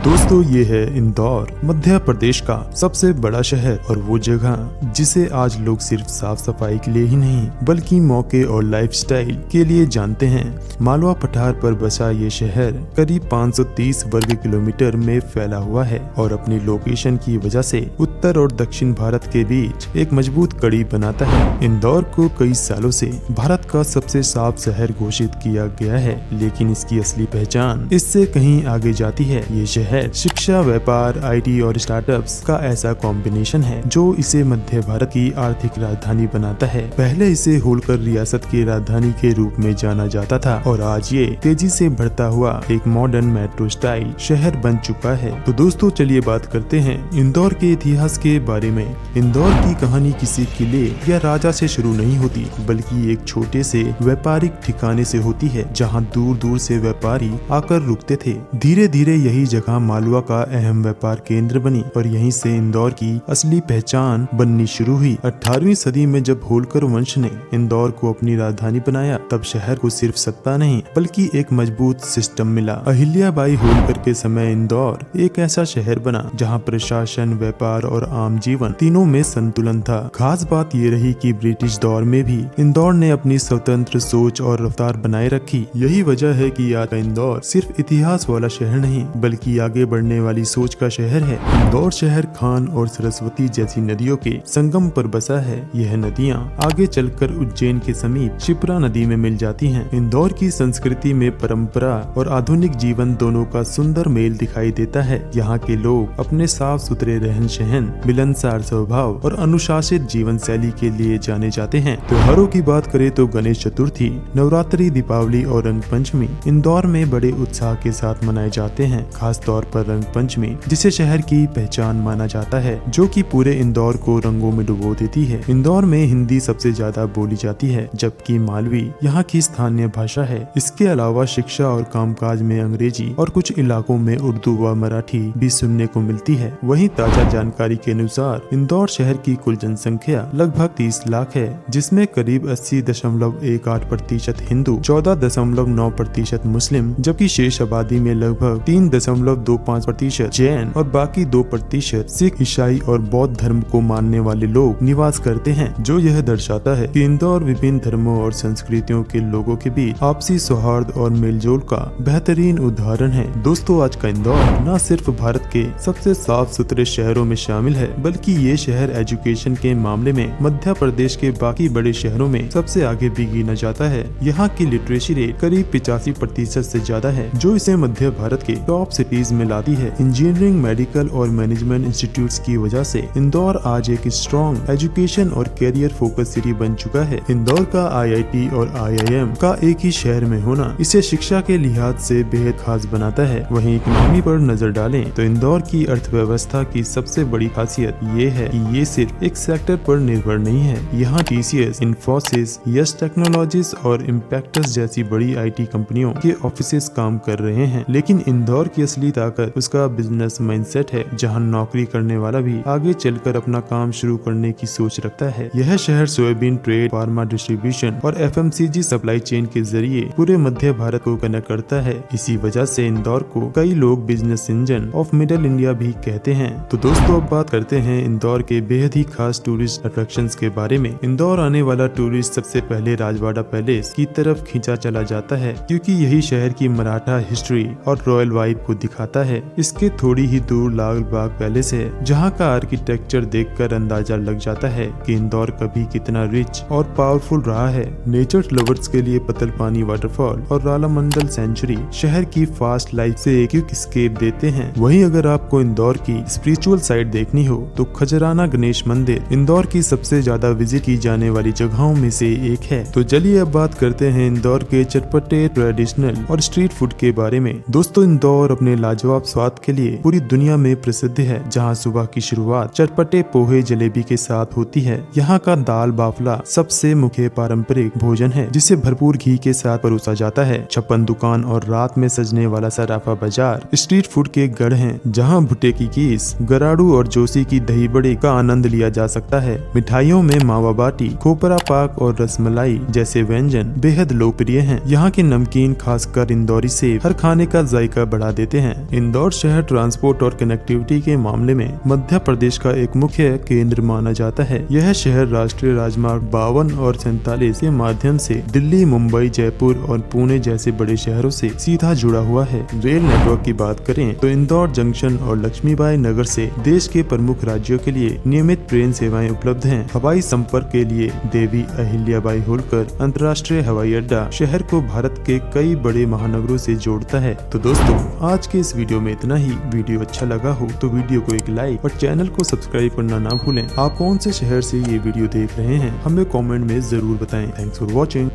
दोस्तों ये है इंदौर, मध्य प्रदेश का सबसे बड़ा शहर और वो जगह जिसे आज लोग सिर्फ साफ सफाई के लिए ही नहीं बल्कि मौके और लाइफस्टाइल के लिए जानते हैं। मालवा पठार पर बसा ये शहर करीब 530 वर्ग किलोमीटर में फैला हुआ है और अपनी लोकेशन की वजह से उत्तर और दक्षिण भारत के बीच एक मजबूत कड़ी बनाता है। इंदौर को कई सालों से भारत का सबसे साफ शहर घोषित किया गया है, लेकिन इसकी असली पहचान इससे कहीं आगे जाती है। ये शहर शिक्षा, व्यापार, आईटी और स्टार्टअप्स का ऐसा कॉम्बिनेशन है जो इसे मध्य भारत की आर्थिक राजधानी बनाता है। पहले इसे होलकर रियासत की राजधानी के रूप में जाना जाता था और आज ये तेजी से बढ़ता हुआ एक मॉडर्न मेट्रो स्टाइल शहर बन चुका है। तो दोस्तों चलिए बात करते हैं इंदौर के इतिहास के बारे में। इंदौर की कहानी किसी किले या राजा से शुरू नहीं होती बल्कि एक छोटे से व्यापारिक ठिकाने से होती है जहाँ दूर दूर से व्यापारी आकर रुकते थे। धीरे धीरे यही जगह मालवा का अहम व्यापार केंद्र बनी और यहीं से इंदौर की असली पहचान बननी शुरू हुई। 18वीं सदी में जब होलकर वंश ने इंदौर को अपनी राजधानी बनाया तब शहर को सिर्फ सत्ता नहीं बल्कि एक मजबूत सिस्टम मिला। अहिल्याबाई होलकर के समय इंदौर एक ऐसा शहर बना जहां प्रशासन, व्यापार और आम जीवन तीनों में संतुलन था। खास बात ये रही कि ब्रिटिश दौर में भी इंदौर ने अपनी स्वतंत्र सोच और रफ्तार बनाए रखी। यही वजह है कि आज का इंदौर सिर्फ इतिहास वाला शहर नहीं बल्कि आगे बढ़ने वाली सोच का शहर है। इंदौर शहर खान और सरस्वती जैसी नदियों के संगम पर बसा है। यह नदियां आगे चलकर उज्जैन के समीप शिप्रा नदी में मिल जाती हैं। इंदौर की संस्कृति में परंपरा और आधुनिक जीवन दोनों का सुंदर मेल दिखाई देता है। यहाँ के लोग अपने साफ सुथरे रहन सहन, मिलनसार स्वभाव और अनुशासित जीवन शैली के लिए जाने जाते हैं। त्योहारों की बात करें तो गणेश चतुर्थी, नवरात्रि, दीपावली और रंग पंचमी इंदौर में बड़े उत्साह के साथ मनाए जाते हैं। खास तौर पर रंग पंचमी जिसे शहर की पहचान माना जाता है, जो कि पूरे इंदौर को रंगों में डुबो देती है। इंदौर में हिंदी सबसे ज्यादा बोली जाती है जबकि मालवी यहाँ की स्थानीय भाषा है। इसके अलावा शिक्षा और कामकाज में अंग्रेजी और कुछ इलाकों में उर्दू व मराठी भी सुनने को मिलती है। वहीं ताजा जानकारी के अनुसार इंदौर शहर की कुल जनसंख्या लगभग 30 लाख है, जिसमें करीब 80.18% हिंदू, 14.9% मुस्लिम, जबकि शेष आबादी में लगभग 3.25% जैन और बाकी 2% सिख, ईसाई और बौद्ध धर्म को मानने वाले लोग निवास करते हैं, जो यह दर्शाता है कि इंदौर विभिन्न धर्मों और संस्कृतियों के लोगों के बीच आपसी सौहार्द और मेलजोल का बेहतरीन उदाहरण है। दोस्तों आज का इंदौर न सिर्फ भारत के सबसे साफ सुथरे शहरों में शामिल है बल्कि ये शहर एजुकेशन के मामले में मध्य प्रदेश के बाकी बड़े शहरों में सबसे आगे भी गिना जाता है। यहाँ की लिटरेसी रेट करीब 85% से ज्यादा है, जो इसे मध्य भारत के टॉप सिटीज में लाती है। इंजीनियरिंग, मेडिकल और मैनेजमेंट इंस्टीट्यूट्स की वजह से इंदौर आज एक स्ट्रॉन्ग एजुकेशन और कैरियर फोकस सिटी बन चुका है। इंदौर का IIT और IIM का एक ही शहर में होना इसे शिक्षा के लिहाज से बेहद खास बनाता है। वहीं इकोनॉमी पर नजर डालें तो इंदौर की अर्थव्यवस्था की सबसे बड़ी खासियत ये है कि ये सिर्फ एक सेक्टर पर निर्भर नहीं है। यहाँ TCS, इन्फोसिस, यस टेक्नोलॉजीज और इम्पैक्टस जैसी बड़ी IT कंपनियों के ऑफिसेस काम कर रहे हैं। लेकिन इंदौर की असली ताकत उसका बिजनेस माइंडसेट है, जहां नौकरी करने वाला भी आगे चलकर अपना काम शुरू करने की सोच रखता है। यह शहर सोयाबीन ट्रेड, फार्मा डिस्ट्रीब्यूशन और FMCG सप्लाई चेन के जरिए पूरे मध्य भारत को कनेक्ट करता है। इसी वजह से इंदौर को कई लोग business engine of middle India भी कहते हैं। तो दोस्तों अब बात करते हैं इंदौर के बेहद ही खास टूरिस्ट अट्रैक्शंस के बारे में। इंदौर आने वाला टूरिस्ट सबसे पहले राजवाड़ा पैलेस की तरफ खींचा चला जाता है, क्योंकि यही शहर की मराठा हिस्ट्री और रॉयल वाइब को दिखाता है। इसके थोड़ी ही दूर लाल बाग पैलेस है, जहाँ का आर्किटेक्चर देखकर अंदाजा लग जाता है कि इंदौर कभी कितना रिच और पावरफुल रहा है। नेचर लवर्स के लिए पतलपानी वाटरफॉल और रालामंडल सेंचुरी शहर की फास्ट लाइफ से एक स्केप देते हैं। वहीं अगर आपको इंदौर की स्पिरिचुअल साइड देखनी हो तो खजराना गणेश मंदिर इंदौर की सबसे ज्यादा विजिट की जाने वाली जगहों में से एक है। तो चलिए अब बात करते हैं इंदौर के चटपटे, ट्रेडिशनल और स्ट्रीट फूड के बारे में। दोस्तों इंदौर अपने लाजवाब स्वाद के लिए पूरी दुनिया में प्रसिद्ध है, जहां सुबह की शुरुआत चटपटे पोहे जलेबी के साथ होती है। यहाँ का दाल बाफला सबसे मुख्य पारंपरिक भोजन है, जिसे भरपूर घी के साथ परोसा जाता है। छप्पन दुकान और रात में सजने वाला सराफा बाजार स्ट्रीट फूड के गढ़ हैं, जहां भुट्टे की कीस, गराड़ू और जोशी की दही बड़े का आनंद लिया जा सकता है। मिठाइयों में मावा बाटी, खोपरा पाक और रसमलाई जैसे व्यंजन बेहद लोकप्रिय हैं। यहाँ के नमकीन खासकर इंदौरी सेव हर खाने का जायका बढ़ा देते हैं। इंदौर शहर शहर ट्रांसपोर्ट और कनेक्टिविटी के मामले में मध्य प्रदेश का एक मुख्य केंद्र माना जाता है। यह शहर राष्ट्रीय राजमार्ग 52 और 47 के माध्यम से दिल्ली, मुंबई, जयपुर और पुणे जैसे बड़े शहरों से सीधा जुड़ा हुआ है। रेल नेटवर्क की बात करें तो इंदौर जंक्शन और लक्ष्मीबाई नगर से देश के प्रमुख राज्यों के लिए नियमित ट्रेन सेवाएं उपलब्ध हैं। हवाई संपर्क के लिए देवी अहिल्याबाई होलकर अंतर्राष्ट्रीय हवाई अड्डा शहर को भारत के कई बड़े महानगरों से जोड़ता है। तो दोस्तों, आज के इस वीडियो में इतना ही। वीडियो अच्छा लगा हो तो वीडियो को एक लाइक और चैनल को सब्सक्राइब करना ना भूलें। आप कौन से शहर से ये वीडियो देख रहे हैं हमें कमेंट में जरूर बताएं। Thanks for watching.